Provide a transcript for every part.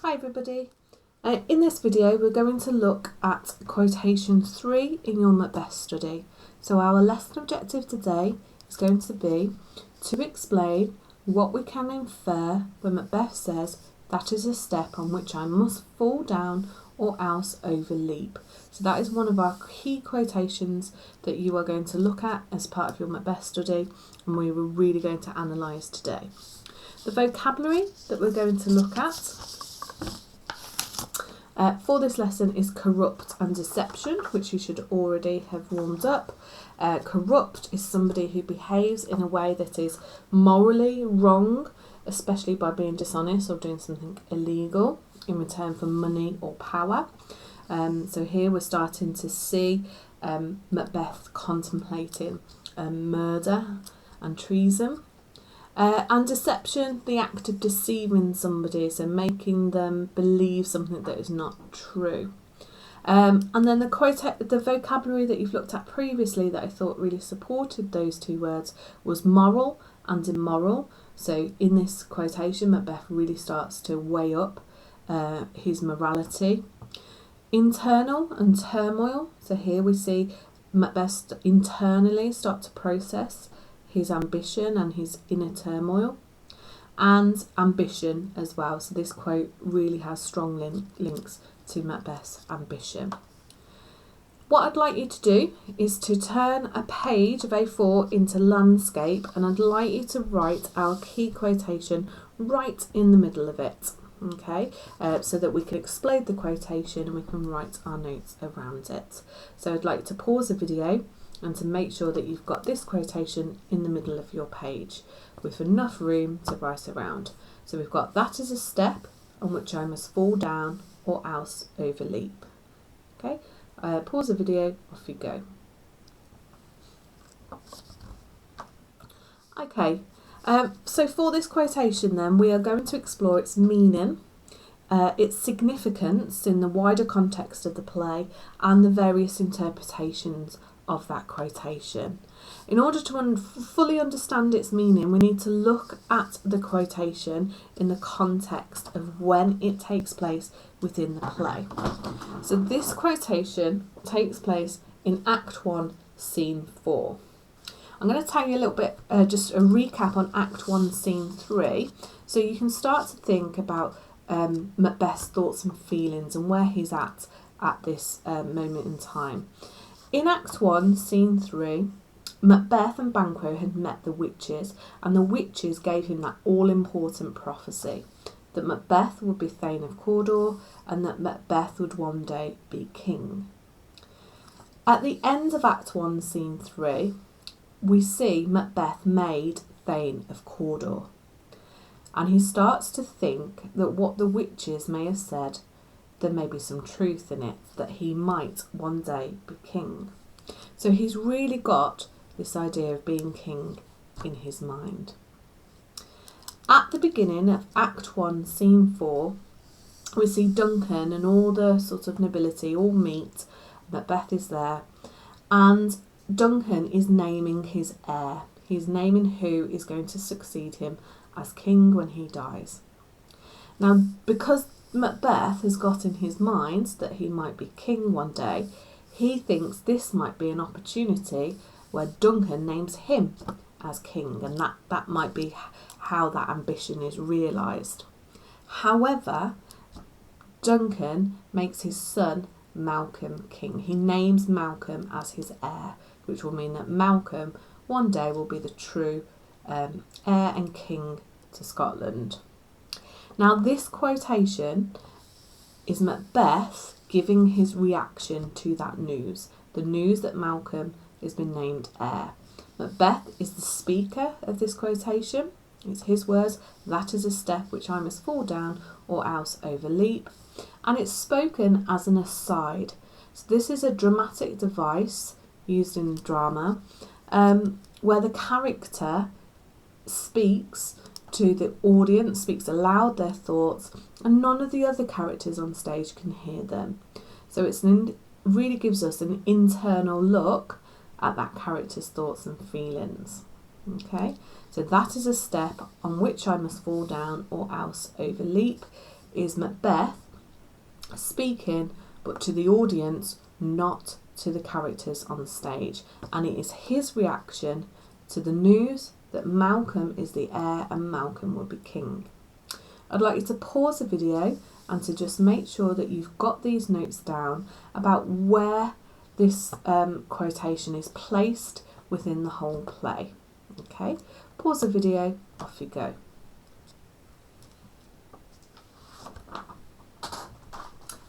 Hi everybody. In this video we're going to look at quotation 3 in your Macbeth study. So our lesson objective today is going to be to explain what we can infer when Macbeth says, "That is a step on which I must fall down or else overleap." So that is one of our key quotations that you are going to look at as part of your Macbeth study, and we were really going to analyse today. The vocabulary that we're going to look at for this lesson is corrupt and deception, which you should already have warmed up. Corrupt is somebody who behaves in a way that is morally wrong, especially by being dishonest or doing something illegal in return for money or power. So here we're starting to see Macbeth contemplating murder and treason. And deception, the act of deceiving somebody, so making them believe something that is not true. And then the vocabulary that you've looked at previously that I thought really supported those two words was moral and immoral. So in this quotation, Macbeth really starts to weigh up his morality. Internal and turmoil, so here we see Macbeth internally start to process his ambition and his inner turmoil, and ambition as well. So this quote really has strong links to Macbeth's ambition. What I'd like you to do is to turn a page of A4 into landscape, and I'd like you to write our key quotation right in the middle of it, okay, so that we can explode the quotation and we can write our notes around it. So I'd like to pause the video and to make sure that you've got this quotation in the middle of your page with enough room to write around. So we've got, "That is a step on which I must fall down or else overleap." Okay, pause the video, off you go. Okay, so for this quotation then, we are going to explore its meaning, its significance in the wider context of the play, and the various interpretations of that quotation. In order to fully understand its meaning, we need to look at the quotation in the context of when it takes place within the play. So this quotation takes place in Act 1, Scene 4. I'm going to tell you a little bit, just a recap on Act 1, Scene 3, so you can start to think about Macbeth's thoughts and feelings and where he's at this moment in time. In Act 1, Scene 3, Macbeth and Banquo had met the witches, and the witches gave him that all-important prophecy that Macbeth would be Thane of Cawdor and that Macbeth would one day be king. At the end of Act 1, Scene 3, we see Macbeth made Thane of Cawdor, and he starts to think that what the witches may have said, there may be some truth in it, that he might one day be king. So he's really got this idea of being king in his mind. At the beginning of Act 1, Scene 4, we see Duncan and all the sort of nobility all meet. Macbeth is there, and Duncan is naming his heir. He's naming who is going to succeed him as king when he dies. Now, because Macbeth has got in his mind that he might be king one day, he thinks this might be an opportunity where Duncan names him as king, and that might be how that ambition is realised. However, Duncan makes his son Malcolm king. He names Malcolm as his heir, which will mean that Malcolm one day will be the true heir and king to Scotland. Now, this quotation is Macbeth giving his reaction to that news, the news that Malcolm has been named heir. Macbeth is the speaker of this quotation. It's his words, "That is a step which I must fall down or else overleap." And it's spoken as an aside. So this is a dramatic device used in drama where the character speaks to the audience, speaks aloud their thoughts, and none of the other characters on stage can hear them. So it really gives us an internal look at that character's thoughts and feelings. Okay, so that is a step on which I must fall down or else overleap. is Macbeth speaking, but to the audience, not to the characters on the stage. And it is his reaction to the news that Malcolm is the heir and Malcolm will be king. I'd like you to pause the video and to just make sure that you've got these notes down about where this quotation is placed within the whole play. Okay, pause the video, off you go.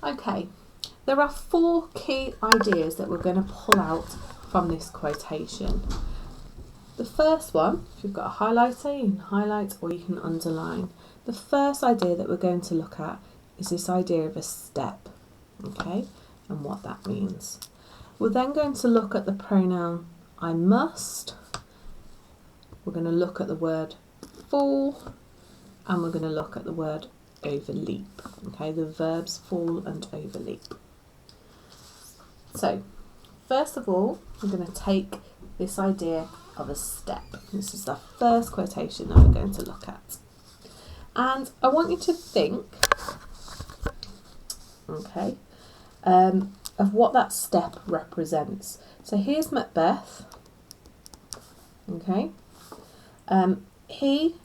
Okay, there are 4 key ideas that we're going to pull out from this quotation. The first one, if you've got a highlighter, you can highlight or you can underline. The first idea that we're going to look at is this idea of a step, okay, and what that means. We're then going to look at the pronoun I must. We're going to look at the word fall, and we're going to look at the word overleap. Okay, the verbs fall and overleap. So, first of all, we're going to take this idea of a step. This is the first quotation that we're going to look at. And I want you to think, okay, of what that step represents. So here's Macbeth, okay. He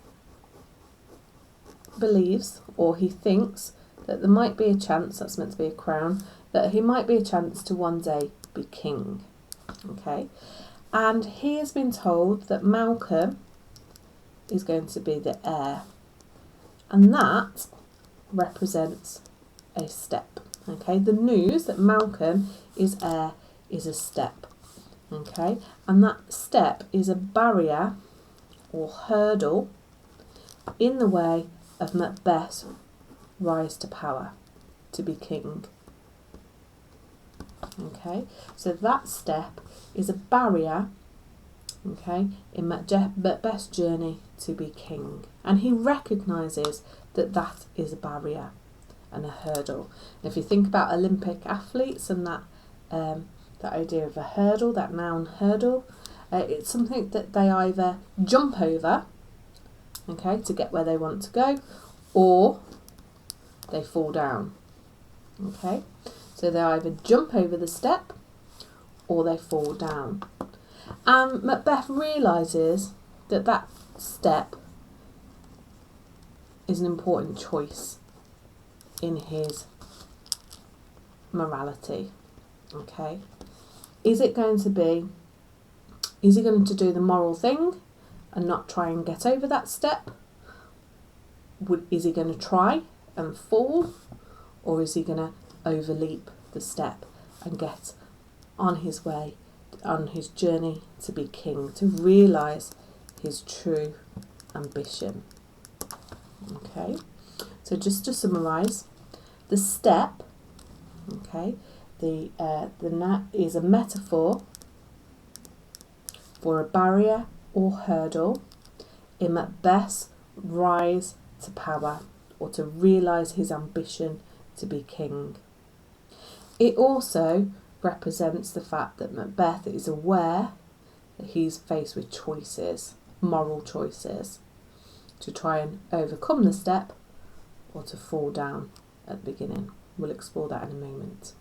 believes, or he thinks, that there might be a chance, that's meant to be a crown, that he might be a chance to one day be king, okay. And he has been told that Malcolm is going to be the heir, and that represents a step, okay. The news that Malcolm is heir is a step, okay, and that step is a barrier or hurdle in the way of Macbeth's rise to power, to be king. Okay, so that step is a barrier, okay, in Macbeth's journey to be king. And he recognises that that is a barrier and a hurdle. And if you think about Olympic athletes and that idea of a hurdle, that noun hurdle, it's something that they either jump over, okay, to get where they want to go, or they fall down, okay. So they either jump over the step or they fall down. And Macbeth realises that that step is an important choice in his morality, okay. Is he going to do the moral thing and not try and get over that step? Is he going to try and fall, or is he going to overleap the step and get on his way, on his journey to be king, to realise his true ambition? Okay, so just to summarise, the step, okay, the nat is a metaphor for a barrier or hurdle in Macbeth's rise to power, or to realise his ambition to be king. It also represents the fact that Macbeth is aware that he's faced with choices, moral choices, to try and overcome the step or to fall down at the beginning. We'll explore that in a moment.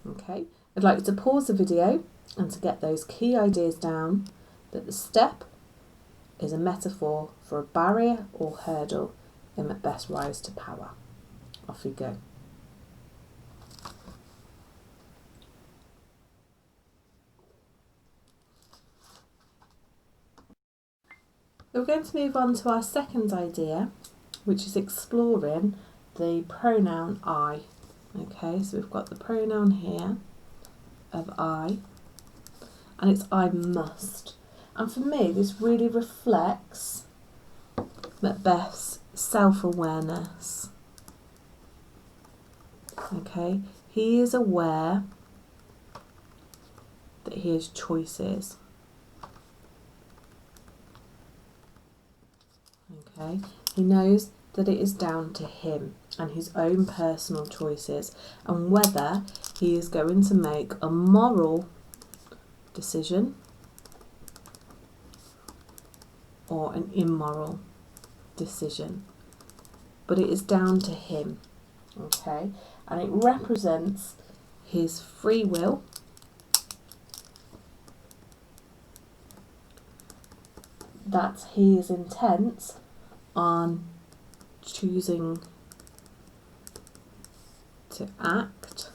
Okay, I'd like you to pause the video and to get those key ideas down, that the step is a metaphor for a barrier or hurdle in Macbeth's rise to power. Off you go. We're going to move on to our second idea, which is exploring the pronoun I. Okay, so we've got the pronoun here of I, and it's I must. And for me, this really reflects Macbeth's self-awareness. Okay, he is aware that he has choices. Okay, he knows that it is down to him and his own personal choices, and whether he is going to make a moral decision or an immoral decision. but it is down to him. Okay, and it represents his free will, that he is intent on choosing to act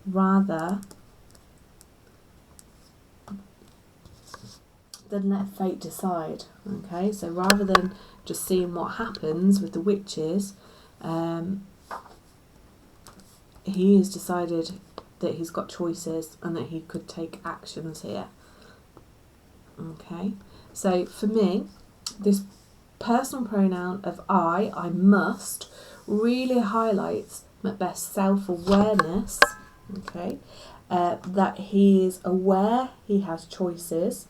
rather than let fate decide. Okay, so rather than just seeing what happens with the witches, he has decided that he's got choices and that he could take actions here. Okay, so for me, this personal pronoun of I must, really highlights Macbeth's self-awareness, okay, that he is aware he has choices,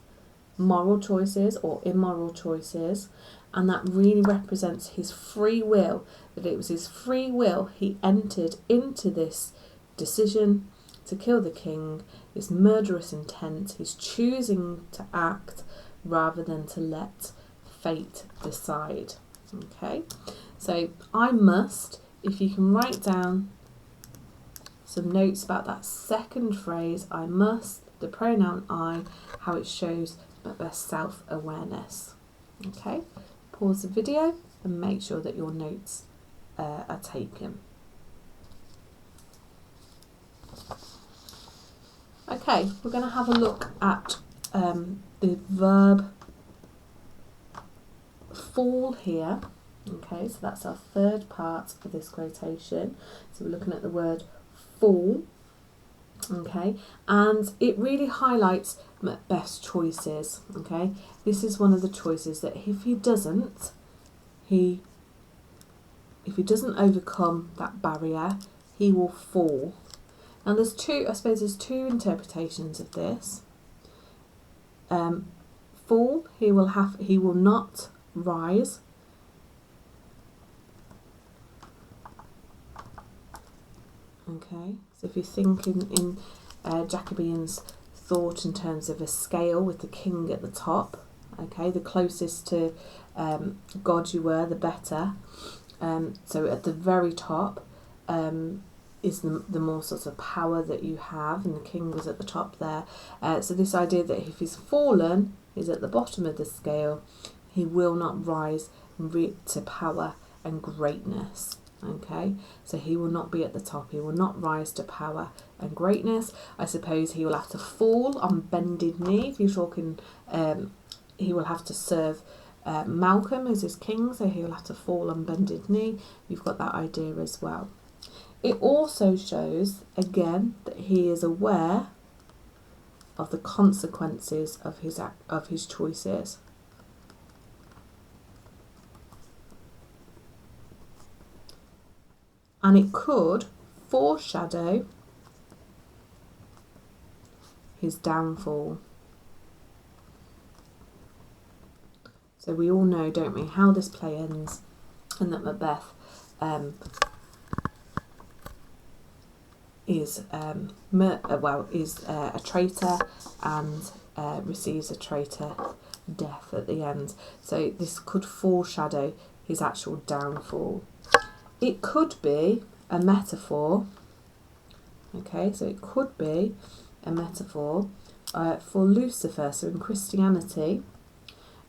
moral choices or immoral choices, and that really represents his free will, that it was his free will he entered into this decision to kill the king, his murderous intent, his choosing to act rather than to let fate decide. Okay, so I must, if you can write down some notes about that second phrase, I must, the pronoun I, how it shows Macbeth's self-awareness. Okay, pause the video and make sure that your notes are taken. Okay, we're going to have a look at the verb fall here. Okay, so that's our third part of this quotation. So we're looking at the word fall. Okay, and it really highlights Macbeth's choices. Okay, this is one of the choices that if he doesn't overcome that barrier, he will fall. And there's two interpretations of this. Fall, he will not rise. Okay, so if you're thinking in Jacobean's thought in terms of a scale with the king at the top, okay, the closest to God you were, the better. So at the very top is the more sort of power that you have, and the king was at the top there. So this idea that if he's fallen, he's at the bottom of the scale, he will not rise to power and greatness. Okay, so he will not be at the top, he will not rise to power and greatness. I suppose he will have to fall on bended knee. If you're talking, he will have to serve Malcolm as his king, so he will have to fall on bended knee. You've got that idea as well. It also shows, again, that he is aware of the consequences of his choices. And it could foreshadow his downfall. So we all know, don't we, how this play ends, and that Macbeth is a traitor and receives a traitor death at the end. So this could foreshadow his actual downfall. It could be a metaphor. Okay, so it could be a metaphor for Lucifer. So in Christianity,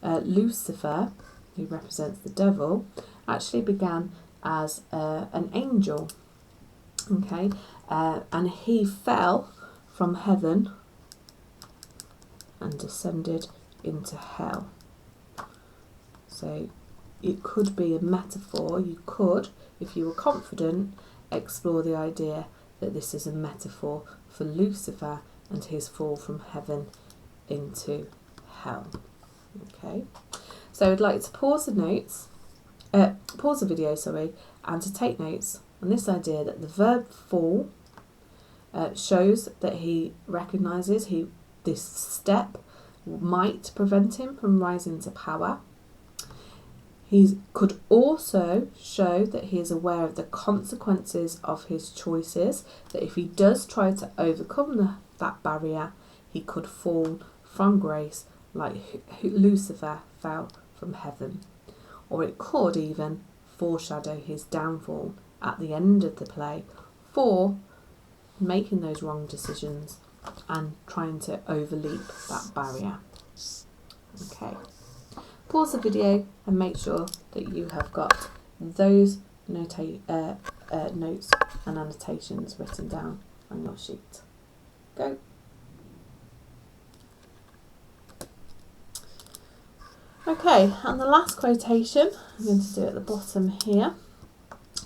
Lucifer, who represents the devil, actually began as an angel. Okay, and he fell from heaven and descended into hell. So it could be a metaphor. You could, if you were confident, explore the idea that this is a metaphor for Lucifer and his fall from heaven into hell. Okay, so I'd like to pause the video, and to take notes on this idea that the verb fall shows that he recognises this step might prevent him from rising to power. He could also show that he is aware of the consequences of his choices, that if he does try to overcome that barrier, he could fall from grace like Lucifer fell from heaven. Or it could even foreshadow his downfall at the end of the play for making those wrong decisions and trying to overleap that barrier. Okay, pause the video and make sure that you have got those notes and annotations written down on your sheet. Go. Okay, and the last quotation, I'm going to do at the bottom here.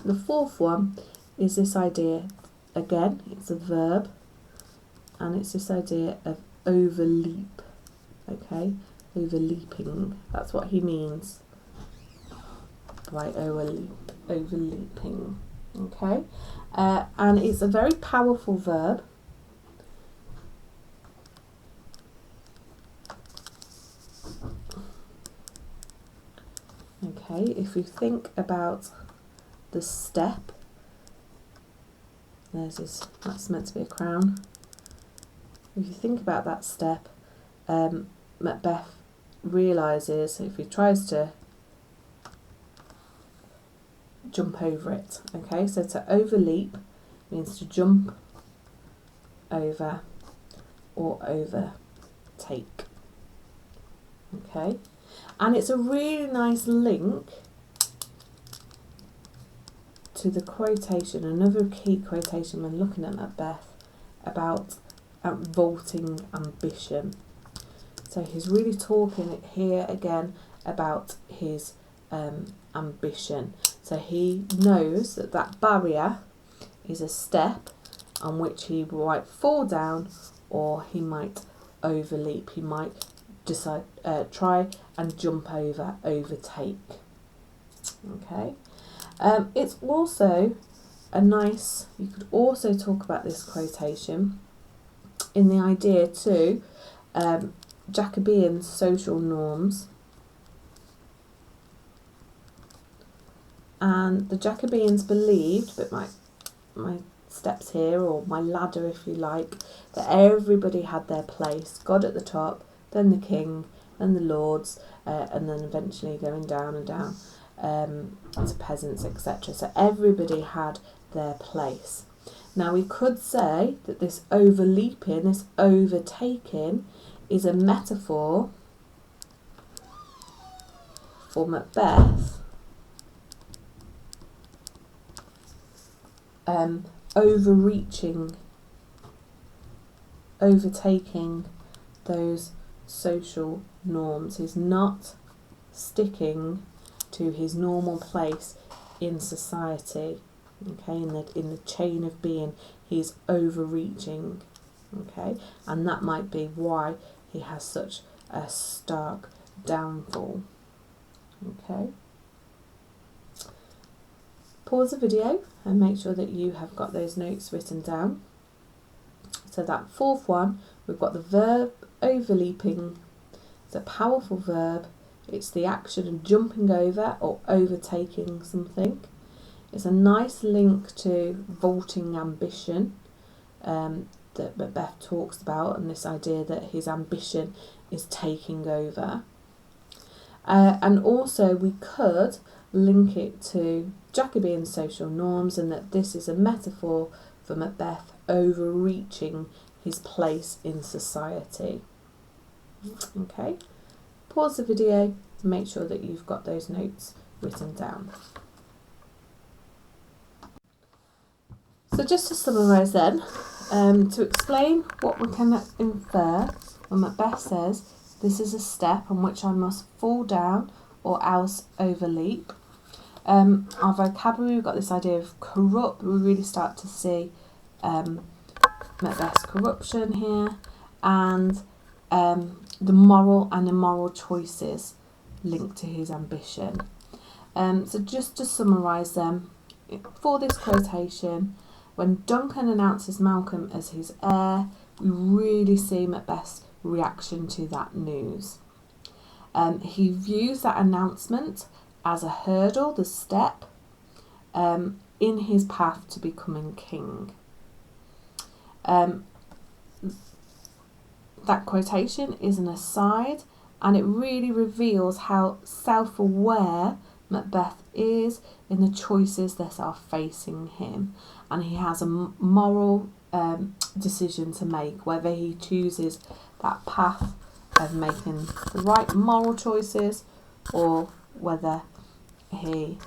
The fourth one is this idea, again, it's a verb, and it's this idea of overleap, okay, overleaping, that's what he means by overleaping, okay, and it's a very powerful verb. Okay, if you think about the step, that's meant to be a crown. If you think about that step, Macbeth realises if he tries to jump over it. Okay, so to overleap means to jump over or overtake. Okay, and it's a really nice link to the quotation, another key quotation when looking at Macbeth, about vaulting ambition. So he's really talking here again about his ambition. So he knows that that barrier is a step on which he might fall down or he might overleap. He might decide try and jump over, overtake. Okay. It's also a nice, you could also talk about this quotation in the idea too, Jacobean social norms. And the Jacobeans believed, but my steps here, or my ladder if you like, that everybody had their place, God at the top, then the king, then the lords, and then eventually going down and down to peasants, etc. So everybody had their place. Now we could say that this overleaping, this overtaking, is a metaphor for Macbeth overreaching, overtaking those social norms. He's not sticking to his normal place in society, okay, in the chain of being. He's overreaching, okay, and that might be why he has such a stark downfall. Okay, pause the video and make sure that you have got those notes written down. So that fourth one, we've got the verb overleaping. It's a powerful verb. It's the action of jumping over or overtaking something. It's a nice link to vaulting ambition that Macbeth talks about, and this idea that his ambition is taking over. And also we could link it to Jacobean social norms, and that this is a metaphor for Macbeth overreaching his place in society. Okay, pause the video and make sure that you've got those notes written down. So just to summarise then, to explain what we can infer when Macbeth says, this is a step on which I must fall down or else overleap. Our vocabulary, we've got this idea of corrupt. We really start to see Macbeth's corruption here, and the moral and immoral choices linked to his ambition. So just to summarise them, for this quotation, when Duncan announces Malcolm as his heir, we really see Macbeth's reaction to that news. He views that announcement as a hurdle, the step, in his path to becoming king. That quotation is an aside, and it really reveals how self-aware Macbeth is in the choices that are facing him, and he has a moral decision to make, whether he chooses that path of making the right moral choices or whether he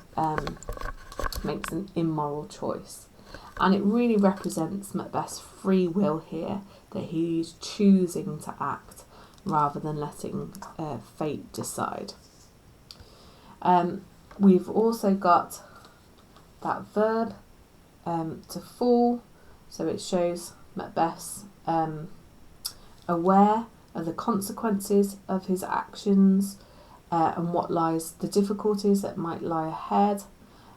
makes an immoral choice. And it really represents Macbeth's free will here, that he's choosing to act rather than letting fate decide. We've also got that verb to fall, so it shows Macbeth's aware of the consequences of his actions and the difficulties that might lie ahead.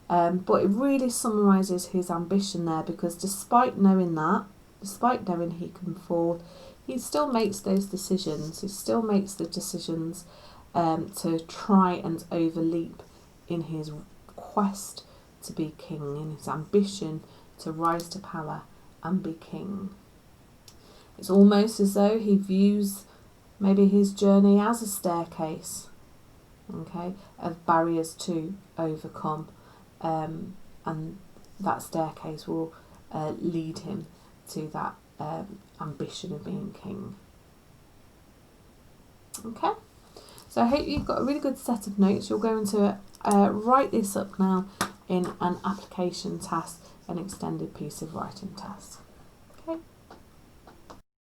But it really summarises his ambition there, because despite knowing he can fall, he still makes those decisions. He still makes the decisions to try and overleap in his quest to be king, in his ambition to rise to power and be king. It's almost as though he views maybe his journey as a staircase, okay, of barriers to overcome, and that staircase will lead him to that ambition of being king. Okay, so I hope you've got a really good set of notes. You're going to write this up now in an application task, an extended piece of writing task.